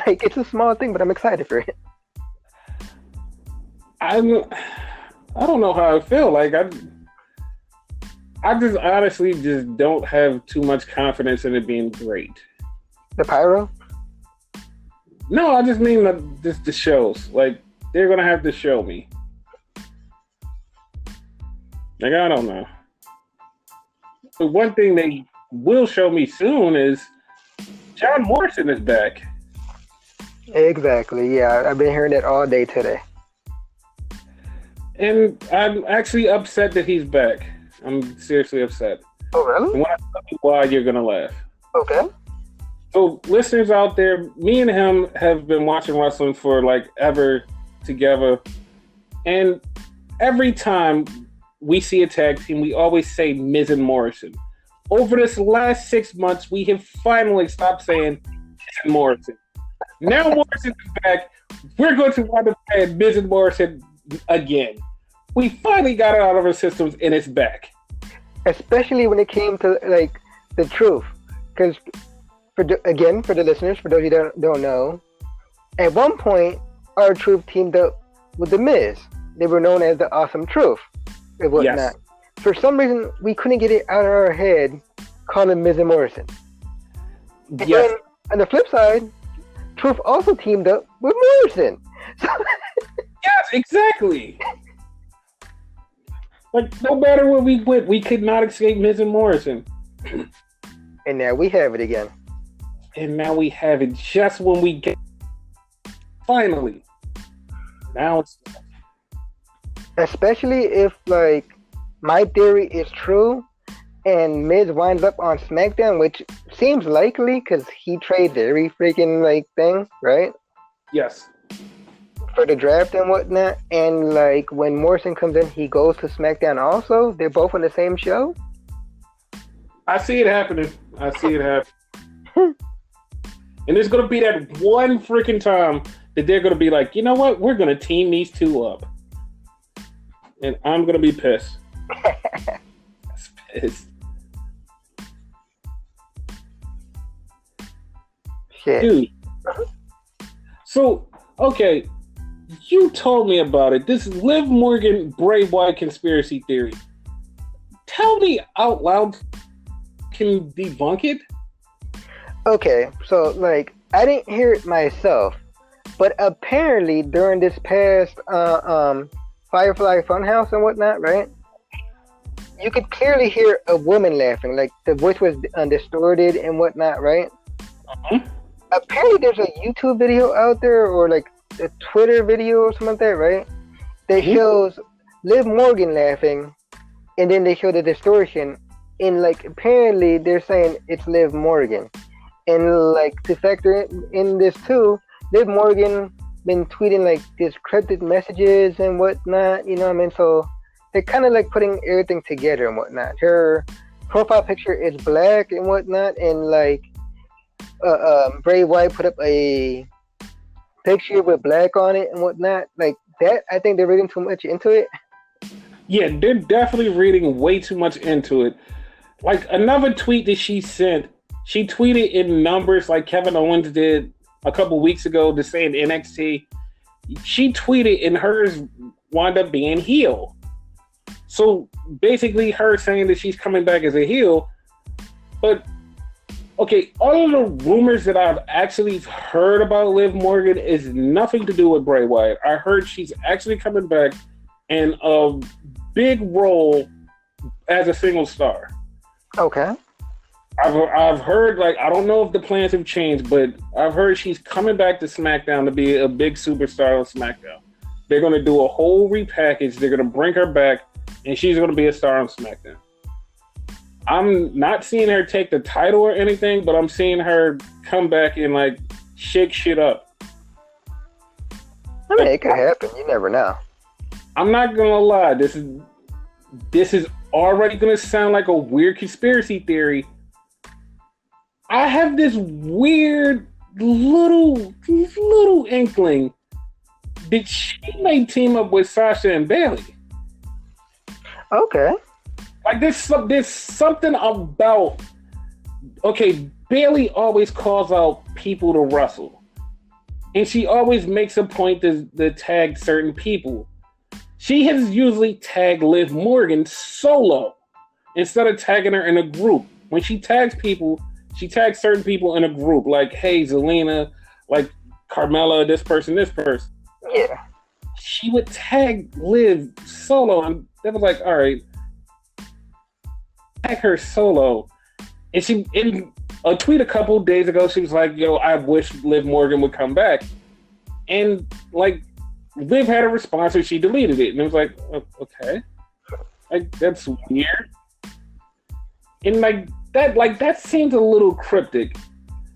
Like it's a small thing, but I'm excited for it. I don't know how I feel. Like I just honestly just don't have too much confidence in it being great. The pyro? No, I just mean just the shows. Like they're gonna have to show me. Like I don't know. But one thing they will show me soon is John Morrison is back. Exactly. Yeah, I've been hearing that all day today. And I'm actually upset that he's back. I'm seriously upset. Oh, really? And when I tell you why, you're gonna laugh. Okay. So, listeners out there, me and him have been watching wrestling for like ever together, and every time we see a tag team, we always say Miz and Morrison. Over this last 6 months, we have finally stopped saying Miz and Morrison. Now Morrison is back. We're going to wind up saying Miz and Morrison again. We finally got it out of our systems, and it's back. Especially when it came to like the truth, because for the listeners, for those who don't know, at one point our Truth teamed up with the Miz. They were known as the Awesome Truth and whatnot. Yes. For some reason, we couldn't get it out of our head calling Miz and Morrison. And yes. Then on the flip side, Truth also teamed up with Morrison. Yes, exactly. Like, no matter where we went, we could not escape Miz and Morrison. And now we have it again. And now we have it just when we get... Finally. Now it's... Especially if, like, my theory is true and Miz winds up on SmackDown, which seems likely because he trades every freaking, like, thing, right? Yes. For the draft and whatnot, and like when Morrison comes in, he goes to SmackDown also. They're both on the same show. I see it happening. And there's gonna be that one freaking time that they're gonna be like, you know what? We're gonna team these two up, and I'm gonna be pissed. Pissed. Shit. Dude. So okay. You told me about it. This Liv Morgan Bray Wyatt conspiracy theory. Tell me out loud. Can debunk it? Okay, so like I didn't hear it myself, but apparently during this past Firefly Funhouse and whatnot, right? You could clearly hear a woman laughing, like the voice was distorted and whatnot, right? Uh-huh. Apparently, there's a YouTube video out there, or like a Twitter video or something like that, right? That shows Liv Morgan laughing, and then they show the distortion, and like apparently they're saying it's Liv Morgan, and like to factor in this too, Liv Morgan been tweeting like these cryptic messages and whatnot, you know what I mean? So they're kind of like putting everything together and whatnot. Her profile picture is black and whatnot, and like Bray Wyatt put up a picture with black on it and whatnot. Like that, I think they're reading too much into it. Yeah, they're definitely reading way too much into it. Like another tweet that she sent, she tweeted in numbers like Kevin Owens did a couple weeks ago to say in NXT. She tweeted in hers wound up being heel. So basically her saying that she's coming back as a heel, but okay, all of the rumors that I've actually heard about Liv Morgan is nothing to do with Bray Wyatt. I heard she's actually coming back in a big role as a single star. Okay. I've heard, like, I don't know if the plans have changed, but I've heard she's coming back to SmackDown to be a big superstar on SmackDown. They're going to do a whole repackage. They're going to bring her back, and she's going to be a star on SmackDown. I'm not seeing her take the title or anything, but I'm seeing her come back and, like, shake shit up. I mean, it could happen. You never know. I'm not going to lie. This is already going to sound like a weird conspiracy theory. I have this weird little inkling that she may team up with Sasha and Bayley. Okay. Like there's something about, okay, Bayley always calls out people to wrestle. And she always makes a point to tag certain people. She has usually tagged Liv Morgan solo instead of tagging her in a group. When she tags people, she tags certain people in a group, like, hey, Zelina, like Carmella, this person. Yeah. She would tag Liv solo, and that was like, all right, tag her solo. And she, in a tweet a couple days ago, she was like, yo, I wish Liv Morgan would come back. And, like, Liv had a response and she deleted it. And it was like, okay. Like, that's weird. And, that seems a little cryptic.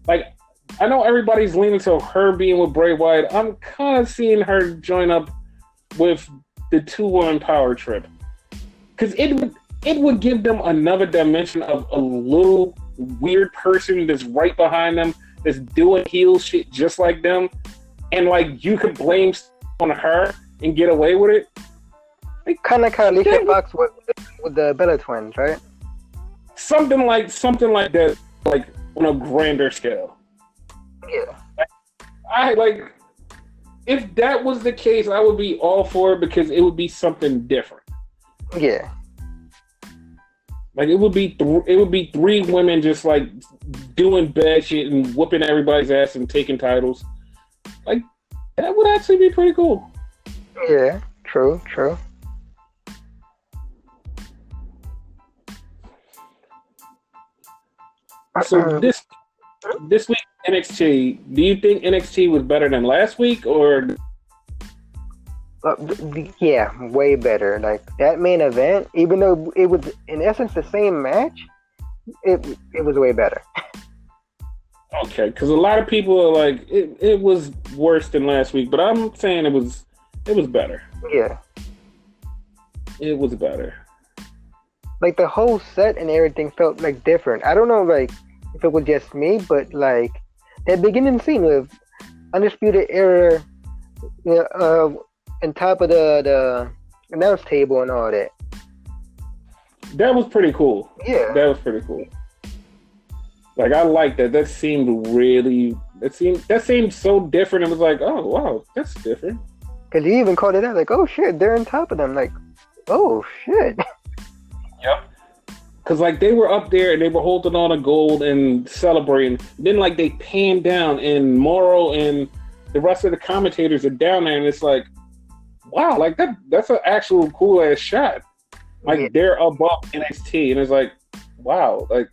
Like, I know everybody's leaning to her being with Bray Wyatt. I'm kind of seeing her join up with the 2-1 power trip. Because it would give them another dimension of a little weird person that's right behind them, that's doing heel shit just like them. And, like, you could blame on her and get away with it. Like, kind of Alicia Fox with the Bella Twins, right? Something like that, like on a grander scale. Yeah. I like, if that was the case, I would be all for it because it would be something different. Yeah. Like it would be 3 women just like doing bad shit and whooping everybody's ass and taking titles. Like that would actually be pretty cool. Yeah. True. So this week NXT, do you think NXT was better than last week or? Yeah, way better. Like that main event, even though it was in essence the same match, it was way better. Okay, because a lot of people are like it was worse than last week, but I'm saying it was better. Yeah, it was better. Like the whole set and everything felt like different. I don't know, like if it was just me, but like that beginning scene with Undisputed Era, on top of the announce table and all that. That was pretty cool. Yeah, that was pretty cool. Like I liked that. That seemed so different. It was like, oh wow, that's different. Because you even called it out, like, oh shit, they're on top of them. Like, oh shit. Yep. Because, like, they were up there and they were holding on to gold and celebrating. Then, like, they panned down and Morrow and the rest of the commentators are down there and it's like, wow, like, that's an actual cool-ass shot. Like, yeah. They're above NXT and it's like, wow, like,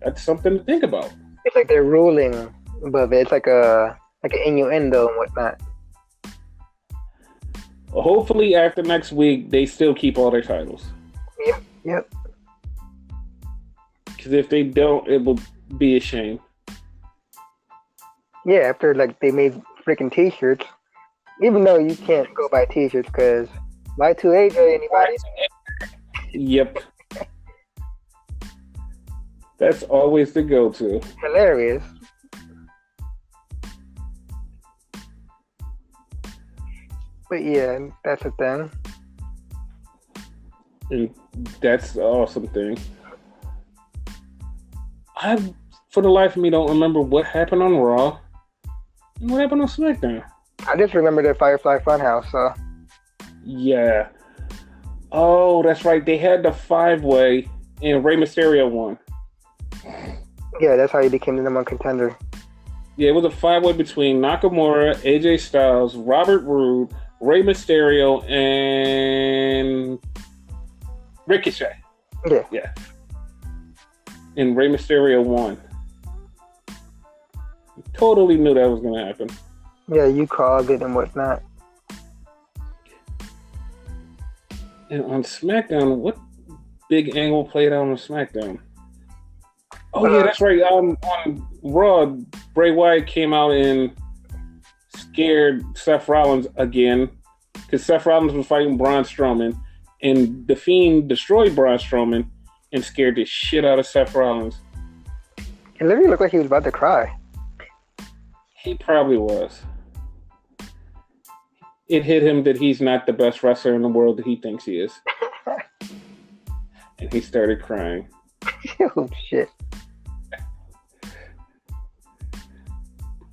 that's something to think about. It's like they're ruling above it. It's like an innuendo and whatnot. Hopefully, after next week, they still keep all their titles. Yep. Because if they don't, it will be a shame. Yeah, after like they made freaking t-shirts, even though you can't go buy t-shirts because Y2AJ anybody. Yep. That's always the go-to. Hilarious. But yeah, that's a thing. And that's the awesome thing. I, for the life of me, don't remember what happened on Raw and what happened on SmackDown. I just remember the Firefly Funhouse, so. Yeah. Oh, that's right. They had the 5-way, and Rey Mysterio won. Yeah, that's how he became the number one contender. Yeah, it was a 5-way between Nakamura, AJ Styles, Robert Roode, Rey Mysterio, and Ricochet. Yeah. Yeah. And Rey Mysterio won. Totally knew that was going to happen. Yeah, you called it and whatnot. And on SmackDown, what big angle played out on SmackDown? Oh, yeah, that's right. On Raw, Bray Wyatt came out and scared Seth Rollins again because Seth Rollins was fighting Braun Strowman, and The Fiend destroyed Braun Strowman and scared the shit out of Seth Rollins. It literally looked like he was about to cry. He probably was. It hit him that he's not the best wrestler in the world that he thinks he is. And he started crying. Oh, shit.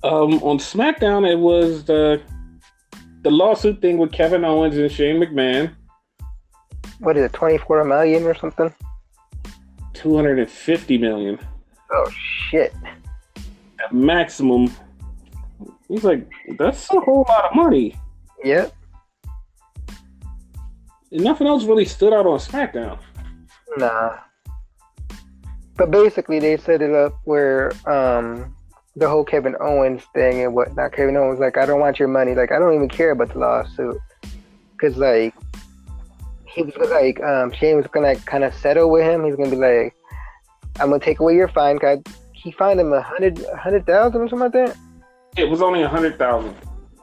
On SmackDown, it was the lawsuit thing with Kevin Owens and Shane McMahon. What is it, 24 million or something? 250 million. Oh, shit. At maximum. He's like, that's a whole lot of money. Yep. And nothing else really stood out on SmackDown. Nah. But basically, they set it up where the whole Kevin Owens thing and whatnot. Kevin Owens was like, I don't want your money. Like, I don't even care about the lawsuit. Because, like, he was like, Shane was going to kind of settle with him. He's going to be like, I'm going to take away your fine. Cause he fined him 100,000 or something like that. It was only 100,000.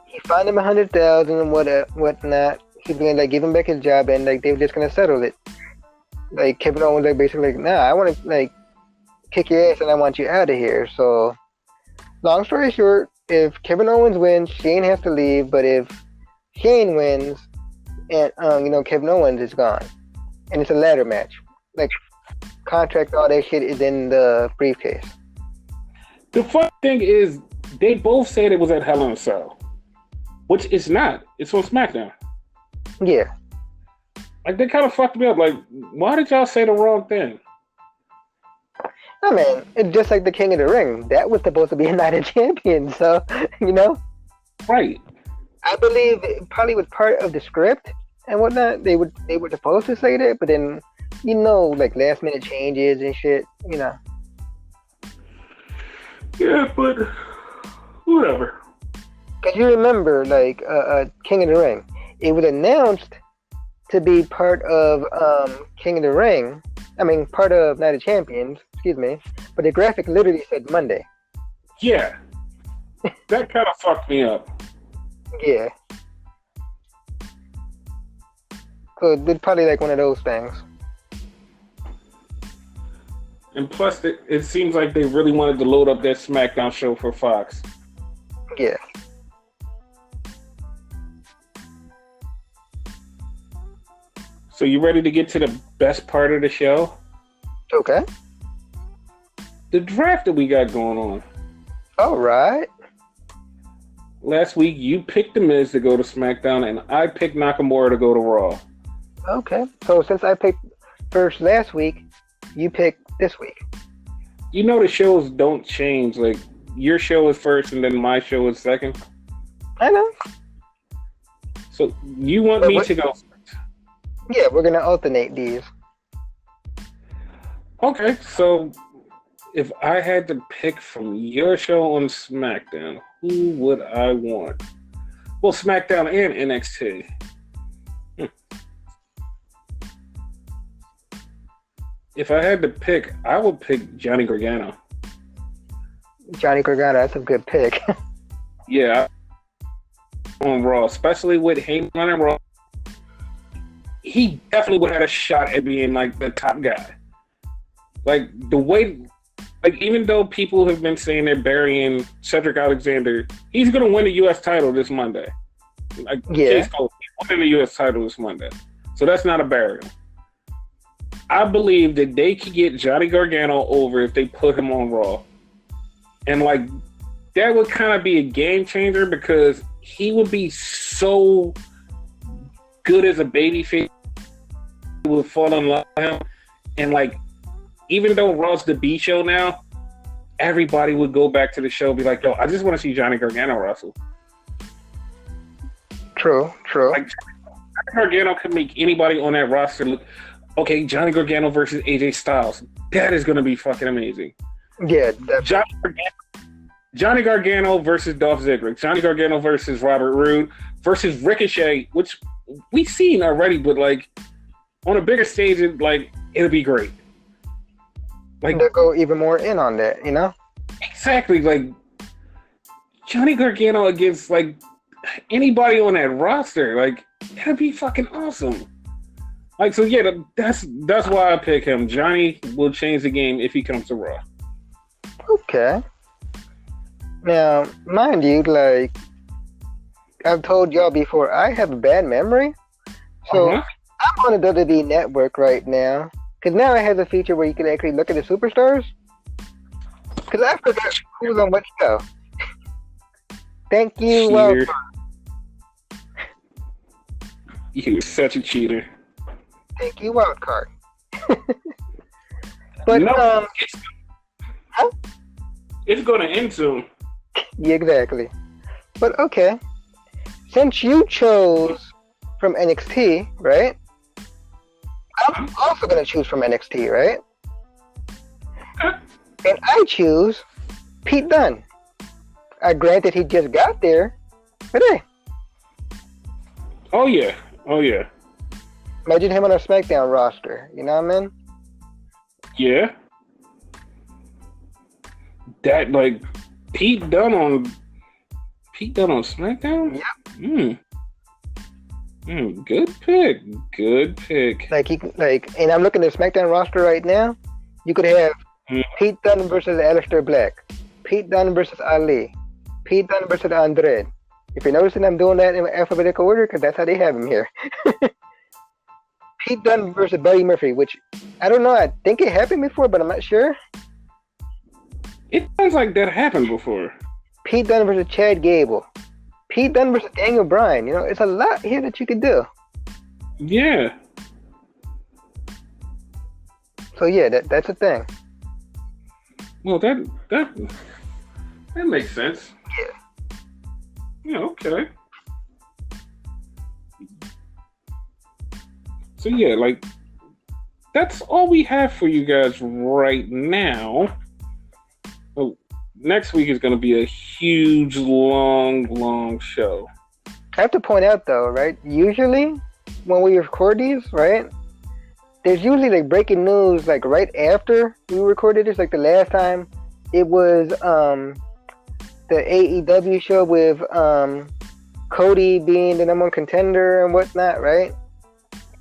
He fined him 100,000 and whatnot. He's going to, like, give him back his job, and, like, they were just going to settle it. Like, Kevin Owens, like, basically, like, nah, I want to, like, kick your ass and I want you out of here. So, long story short, if Kevin Owens wins, Shane has to leave. But if Shane wins, and Kevin Owens is gone, and it's a ladder match, like contract, all that shit is in the briefcase. The fun thing is, they both said it was at Hell in a Cell, which it's not. It's on SmackDown. Yeah. Like, they kind of fucked me up. Like, why did y'all say the wrong thing? I mean, it's just like the King of the Ring. That was supposed to be a Night of Champions, so, Right. I believe it probably was part of the script and whatnot. They were supposed to say that, but then, like, last minute changes and shit, Yeah, but whatever. Because you remember, like, King of the Ring, it was announced to be part of King of the Ring. I mean, part of Night of Champions, excuse me. But the graphic literally said Monday. Yeah. That kind of fucked me up. Yeah. So it's probably like one of those things. And plus, it seems like they really wanted to load up that SmackDown show for Fox. Yeah. So you ready to get to the best part of the show? Okay. The draft that we got going on. All right. Last week, you picked The Miz to go to SmackDown, and I picked Nakamura to go to Raw. Okay. So since I picked first last week, you picked this week. The shows don't change. Like, your show is first, and then my show is second. I know. So you want me to go first? Yeah, we're going to alternate these. Okay, so if I had to pick from your show on SmackDown, who would I want? Well, SmackDown and NXT. If I had to pick, I would pick Johnny Gargano. Johnny Gargano, that's a good pick. Yeah. On Raw, especially with Heyman running Raw. He definitely would have had a shot at being, like, the top guy. Like, the way... Like, even though people have been saying they're burying Cedric Alexander, he's going to win the U.S. title this Monday. Like, yeah. He's winning the U.S. title this Monday. So that's not a burial. I believe that they could get Johnny Gargano over if they put him on Raw. And, like, that would kind of be a game changer because he would be so good as a babyface, would fall in love with him. And like, even though Raw's the B show now, everybody would go back to the show and be like, yo, I just want to see Johnny Gargano wrestle. True. Like, Johnny Gargano could make anybody on that roster look, okay, Johnny Gargano versus AJ Styles. That is going to be fucking amazing. Yeah, Johnny Gargano versus Dolph Ziggler. Johnny Gargano versus Robert Roode versus Ricochet, which we've seen already, but like on a bigger stage, like it'll be great. Like they'll go even more in on that, you know? Exactly. Like Johnny Gargano against like anybody on that roster, like that'd be fucking awesome. Like, so yeah, that's why I pick him. Johnny will change the game if he comes to Raw. Okay. Now, mind you, like I've told y'all before, I have a bad memory. So I'm on the WWE Network right now. Because now it has a feature where you can actually look at the superstars. Because I forgot who's on what show. Thank you, Cheater. You're such a cheater. Thank you, Wildcard. But, no, it's going to end soon. Yeah, exactly. But, okay. Since you chose from NXT, right? I'm also going to choose from NXT, right? And I choose Pete Dunne. Granted, he just got there, but hey. Oh, yeah. Imagine him on a Smackdown roster. You know what I mean? Yeah. That, like, Pete Dunne on SmackDown? Yep. Good pick. And I'm looking at the SmackDown roster right now. You could have Pete Dunne versus Aleister Black, Pete Dunne versus Ali, Pete Dunne versus Andrade. If you're noticing, I'm doing that in alphabetical order because that's how they have him here. Pete Dunne versus Buddy Murphy, which I don't know. I think it happened before, but I'm not sure. It sounds like that happened before. Pete Dunne versus Chad Gable. Pete Dunne versus Daniel Bryan. You know, it's a lot here that you could do. Yeah. So yeah, that's a thing. Well, that makes sense. Yeah. Yeah. Okay. So yeah, like that's all we have for you guys right now. Oh, next week is going to be a huge, long show. I have to point out though, right? Usually when we record these, right? There's usually like breaking news like right after we recorded this. Like the last time, it was the AEW show with Cody being the #1 contender and whatnot, right?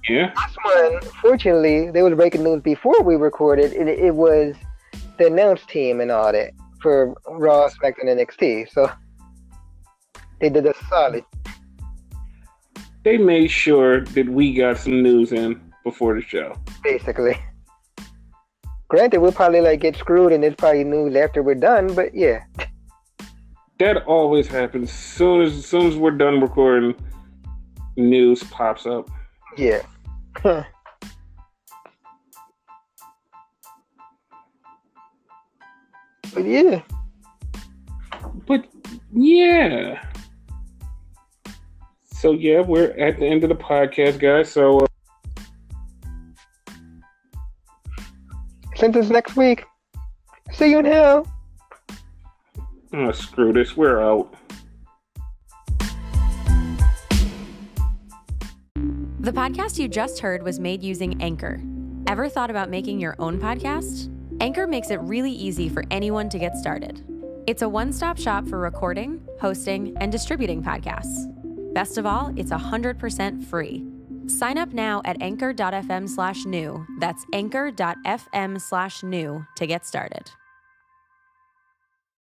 Yeah. This one, fortunately, there was breaking news before we recorded. It was the announce team and all that for Raw, Smackdown, and NXT. So they did us solid. They made sure that we got some news in before the show. Basically. Granted, we'll probably like get screwed and it's probably news after we're done, but yeah. That always happens. Soon as we're done recording, news pops up. Yeah. But yeah. So yeah, we're at the end of the podcast, guys. So since it's next week, see you in hell. Oh, screw this. We're out. The podcast you just heard was made using Anchor. Ever thought about making your own podcast? Anchor makes it really easy for anyone to get started. It's a one-stop shop for recording, hosting, and distributing podcasts. Best of all, it's 100% free. Sign up now at anchor.fm/new. That's anchor.fm/new to get started.